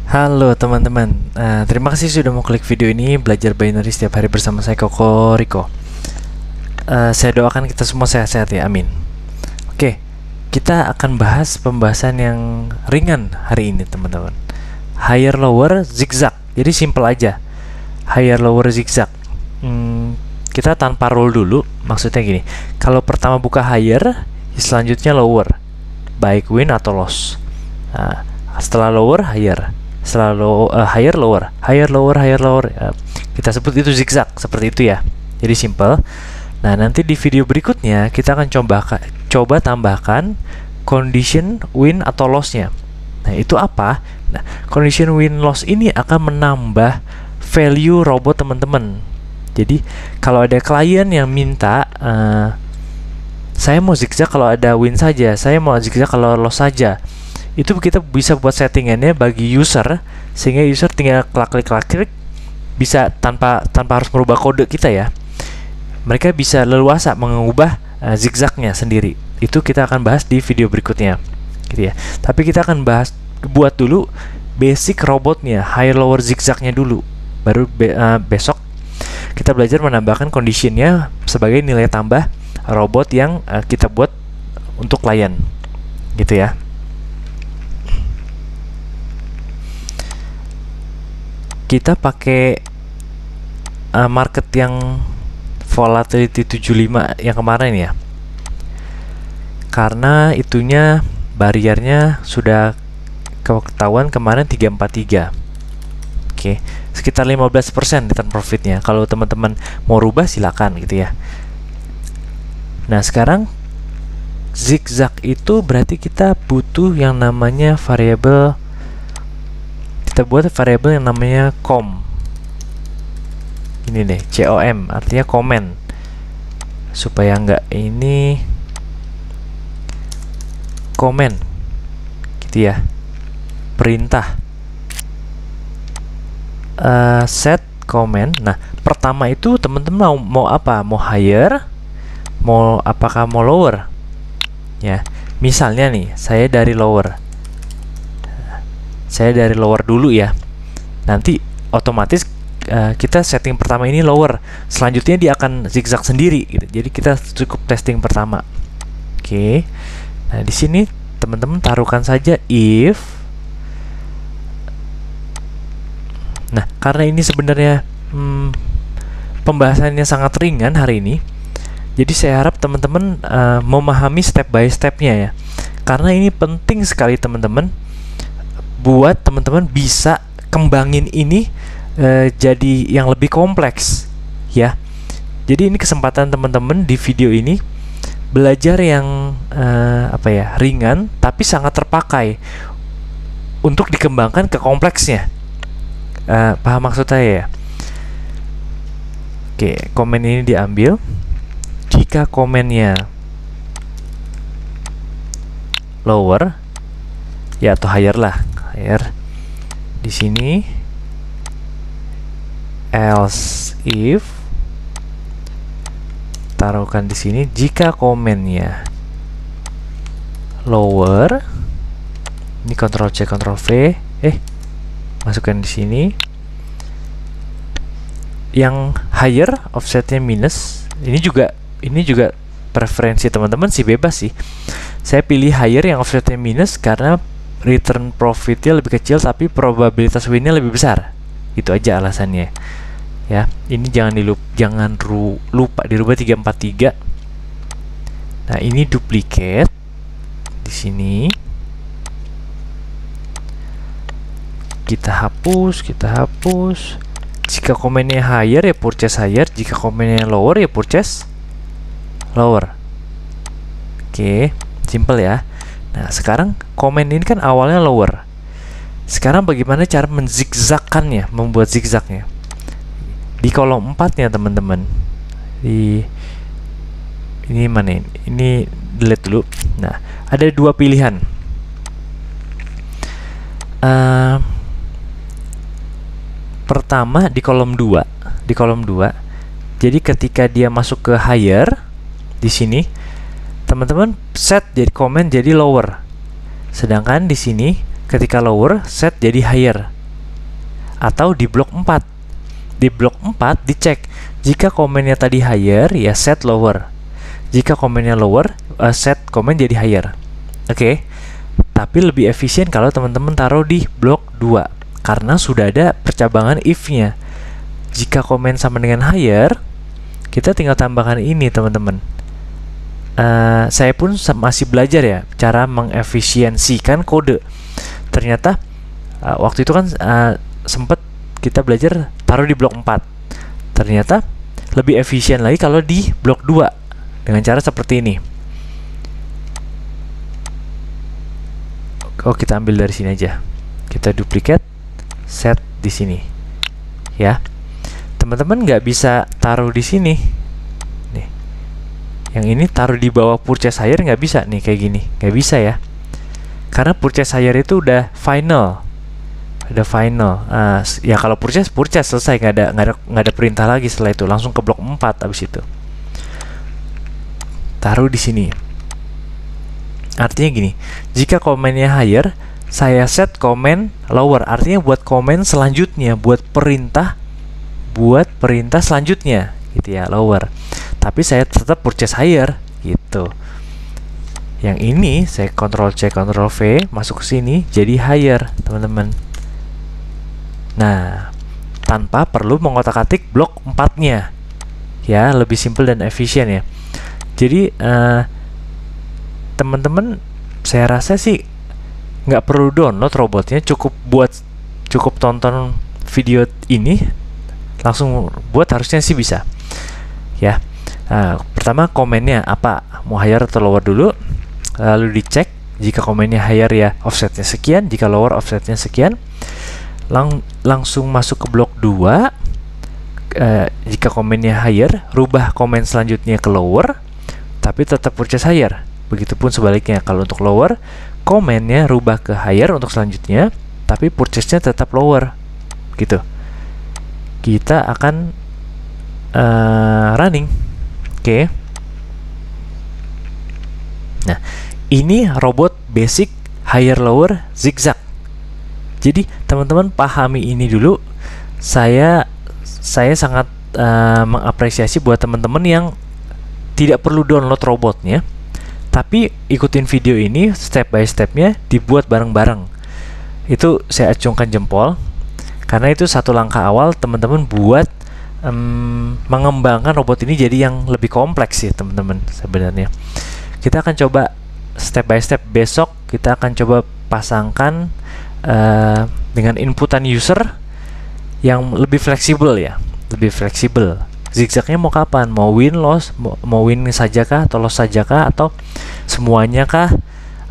Halo teman-teman, terima kasih sudah mau klik video ini belajar binary setiap hari bersama saya Koko Riko. Saya doakan kita semua sehat-sehat ya, amin. Oke, kita akan bahas pembahasan yang ringan hari ini teman-teman. Higher lower zigzag, jadi simple aja. Higher lower zigzag. Kita tanpa rule dulu, maksudnya gini. Kalau pertama buka higher, selanjutnya lower, baik win atau loss. Nah, setelah lower higher. Selalu higher lower, higher lower, higher lower. Kita sebut itu zigzag seperti itu ya. Jadi simple. Nah, nanti di video berikutnya kita akan coba tambahkan condition win atau lossnya. Nah, itu apa? Nah, condition win loss ini akan menambah value robot teman-teman. Jadi kalau ada klien yang minta saya mau zigzag kalau ada win saja, saya mau zigzag kalau loss saja, itu kita bisa buat settingannya bagi user sehingga user tinggal klik bisa tanpa harus merubah kode kita ya. Mereka bisa leluasa mengubah zigzagnya sendiri. Itu kita akan bahas di video berikutnya gitu ya. Tapi kita akan buat dulu basic robotnya, higher lower zigzagnya dulu. Baru besok kita belajar menambahkan conditionnya sebagai nilai tambah robot yang kita buat untuk klien gitu ya. Kita pakai market yang volatility 75 yang kemarin ya, karena itunya bariernya sudah ketahuan kemarin 343. Oke, sekitar 15% return profitnya. Kalau teman-teman mau rubah silakan gitu ya. Nah, sekarang zigzag itu berarti kita butuh yang namanya variabel. Kita buat variabel yang namanya com. Ini deh, com, artinya comment. Supaya nggak ini comment gitu ya. Perintah. Set comment. Nah, pertama itu teman-teman mau apa? Mau higher? Apakah mau lower? Ya, misalnya nih, saya dari lower. Saya dari lower dulu ya. Nanti otomatis kita setting pertama ini lower. Selanjutnya dia akan zigzag sendiri gitu. Jadi kita cukup testing pertama. Oke. Nah, di sini teman-teman taruhkan saja if. Nah, karena ini sebenarnya pembahasannya sangat ringan hari ini. Jadi saya harap teman-teman memahami step by stepnya ya. Karena ini penting sekali teman-teman, buat teman-teman bisa kembangin ini jadi yang lebih kompleks ya. Jadi ini kesempatan teman-teman di video ini belajar yang ringan tapi sangat terpakai untuk dikembangkan ke kompleksnya. Paham maksud saya ya? Oke, komen ini diambil. Jika komennya lower ya atau higher lah, di sini else if, taruhkan di sini jika komennya lower, ini Ctrl C Ctrl V, masukkan di sini yang higher offsetnya minus. Ini juga preferensi teman-teman sih, bebas sih. Saya pilih higher yang offsetnya minus karena return profitnya lebih kecil tapi probabilitas winnya lebih besar. Itu aja alasannya ya. Ini jangan lupa dirubah 343. Nah, ini duplicate di sini. Kita hapus. Jika komennya higher ya purchase higher, jika komennya lower ya purchase lower. Oke, simple ya. Nah, sekarang komen ini kan awalnya lower. Sekarang bagaimana cara menzigzagkannya, membuat zigzagnya? Di kolom 4-nya teman-teman. Ini mana ini? Ini delete dulu. Nah, ada dua pilihan. Pertama di kolom 2. Jadi ketika dia masuk ke higher di sini, teman-teman set jadi komen jadi lower. Sedangkan di sini ketika lower set jadi higher. atau di blok 4. Di blok 4 dicek jika komennya tadi higher ya set lower. Jika komennya lower set komen jadi higher. Oke. Tapi lebih efisien kalau teman-teman taruh di blok 2 karena sudah ada percabangan if-nya. Jika komen sama dengan higher, kita tinggal tambahkan ini teman-teman. Saya pun masih belajar ya cara mengefisiensikan kode. Ternyata waktu itu kan sempat kita belajar taruh di blok 4. Ternyata lebih efisien lagi kalau di blok 2 dengan cara seperti ini. Oh, kita ambil dari sini aja. Kita duplicate, set di sini. Ya. Teman-teman nggak bisa taruh di sini. Nih. Yang ini taruh di bawah purchase higher nggak bisa nih kayak gini. Nggak bisa ya. Karena purchase higher itu udah final. Udah final. Ya kalau purchase selesai, nggak ada perintah lagi setelah itu. Langsung ke blok 4 habis itu. Taruh di sini. Artinya gini, jika komennya higher, saya set komen lower. Artinya buat komen selanjutnya, buat perintah selanjutnya, gitu ya, lower. Tapi saya tetap purchase higher, gitu. Yang ini saya Ctrl C, Ctrl V, masuk ke sini, jadi higher, teman-teman. Nah, tanpa perlu mengotak-atik blok 4-nya, ya, lebih simple dan efisien ya. Jadi teman-teman, saya rasa sih nggak perlu download robotnya, cukup tonton video ini langsung buat, harusnya sih bisa ya. Pertama komennya apa, mau higher atau lower dulu, lalu dicek. Jika komennya higher ya offsetnya sekian, jika lower offsetnya sekian. Langsung masuk ke blok 2. Jika komennya higher, rubah komen selanjutnya ke lower tapi tetap purchase higher. Begitupun sebaliknya, kalau untuk lower, komennya rubah ke higher untuk selanjutnya, tapi purchase-nya tetap lower. Gitu. Kita akan running. Oke. Nah, ini robot basic higher lower zigzag. Jadi teman-teman pahami ini dulu. Saya sangat mengapresiasi buat teman-teman yang tidak perlu download robotnya, tapi ikutin video ini step by stepnya, dibuat bareng-bareng. Itu saya acungkan jempol, karena itu satu langkah awal teman-teman buat mengembangkan robot ini jadi yang lebih kompleks sih teman-teman. Sebenarnya kita akan coba step by step. Besok kita akan coba pasangkan dengan inputan user yang lebih fleksibel ya, lebih fleksibel. Zigzagnya mau kapan? Mau win loss, mau win saja kah, atau loss saja kah, atau semuanya kah?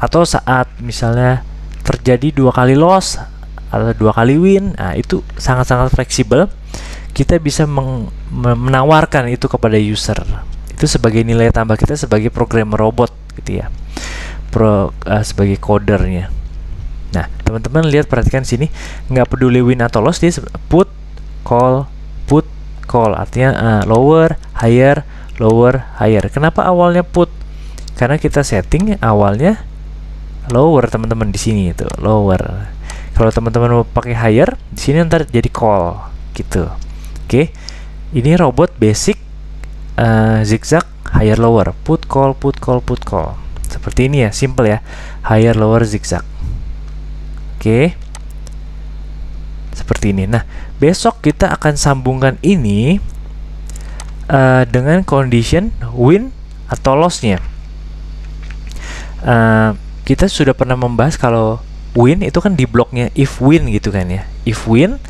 Atau saat misalnya terjadi 2 kali loss atau 2 kali win, nah itu sangat-sangat fleksibel. Kita bisa menawarkan itu kepada user. Itu sebagai nilai tambah kita sebagai programmer robot gitu ya, sebagai codernya. Nah teman-teman lihat, perhatikan sini, nggak peduli win atau loss, dia put call artinya lower higher lower higher. Kenapa awalnya put? Karena kita setting awalnya lower teman-teman, di sini itu lower. Kalau teman-teman mau pakai higher, di sini ntar jadi call gitu. Oke. Ini robot basic zigzag higher lower, put call. Seperti ini ya, simple ya, higher lower zigzag. Oke. Seperti ini. Nah, besok kita akan sambungkan ini dengan condition win atau loss-nya. Kita sudah pernah membahas kalau win itu kan di bloknya if win gitu kan ya. If win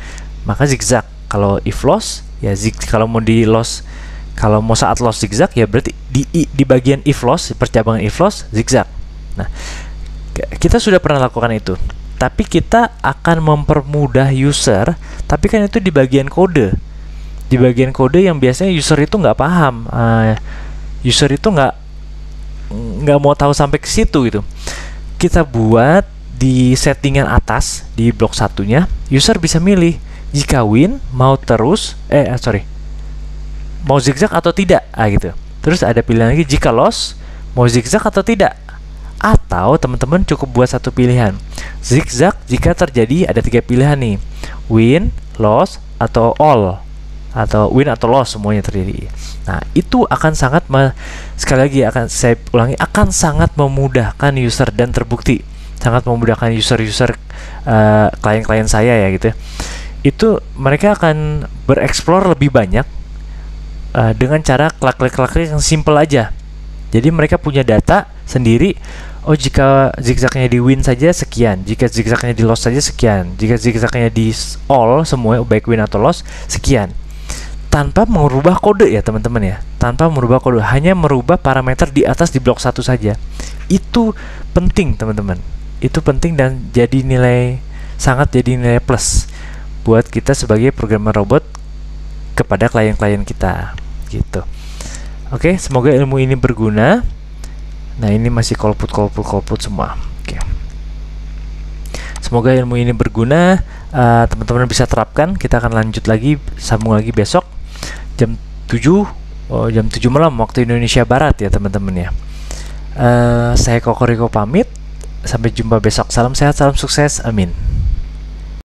maka zigzag. Kalau if loss ya kalau mau di loss, kalau mau saat loss zigzag ya berarti di bagian if loss, percabangan if loss zigzag. Nah, kita sudah pernah lakukan itu. Tapi kita akan mempermudah user, tapi kan itu di bagian kode. Di bagian kode yang biasanya user itu nggak paham. User itu nggak mau tahu sampai ke situ gitu. Kita buat di settingan atas, di blok satunya, user bisa milih jika win mau terus, mau zigzag atau tidak, gitu. Terus ada pilihan lagi, jika loss mau zigzag atau tidak. Atau teman-teman cukup buat satu pilihan, zigzag jika terjadi, ada 3 pilihan nih, win, loss, atau all, atau win atau loss, semuanya terjadi. Nah, itu akan sangat sekali lagi akan saya ulangi, akan sangat memudahkan user dan terbukti sangat memudahkan user-user klien-klien saya ya gitu ya. Itu mereka akan bereksplor lebih banyak dengan cara klik-klik yang simple aja. Jadi mereka punya data sendiri. Oh, jika zigzagnya di win saja sekian, jika zigzagnya di loss saja sekian, jika zigzagnya di all semua baik win atau loss sekian, tanpa merubah kode ya teman-teman ya, tanpa merubah kode, hanya merubah parameter di atas di blok 1 saja. Itu penting teman-teman, itu penting dan jadi sangat jadi nilai plus buat kita sebagai programmer robot kepada klien-klien kita gitu. Oke, semoga ilmu ini berguna. Nah, ini masih kolput semua. Oke. Semoga ilmu ini berguna, teman-teman bisa terapkan. Kita akan lanjut lagi, sambung lagi besok jam 7 malam waktu Indonesia Barat ya teman-teman ya. Saya Kokoriko pamit. Sampai jumpa besok. Salam sehat, salam sukses. Amin.